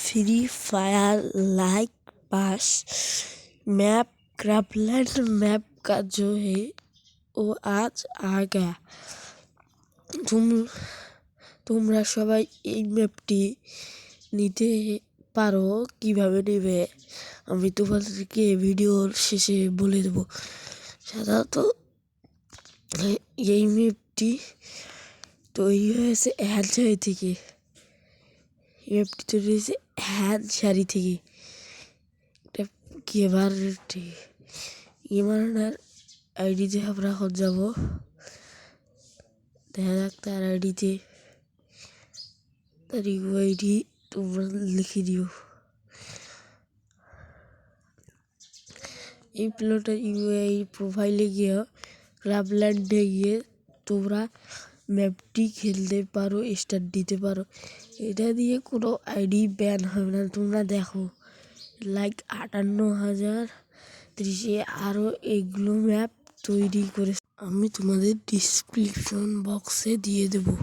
Free fire like पास map क्राफलैंड map का जो है वो आज आ गया। তোমরা সবাই এই ম্যাপটি নিতে পারো। কিভাবে নেবে আমি তোমাদেরকে ভিডিওর শেষে বলে দেবো। সাধারণত এই ম্যাপটি তৈরি হয়েছে হ্যানসারি থেকে। ম্যাপটি তৈরি হয়েছে হ্যানসারি থেকে। এটা গেমারের আইডিতে আমরা এখন যাবো। দেখা যাক তার আইডিতে তার ইউআইডি তোমরা লিখে দিও। এই প্লেটার ইউআই প্রোফাইলে গিয়ে ক্রাফল্যান্ডে গিয়ে তোমরা ম্যাপটি খেলতে পারো, স্টার্ট দিতে পারো। এটা দিয়ে কোনো আইডি ব্যান হবে না। তোমরা দেখো লাইক 58,030 আরও এগুলো ম্যাপ তৈরি করে আমি তোমাদের ডিসক্রিপশন বক্সে দিয়ে দেবো।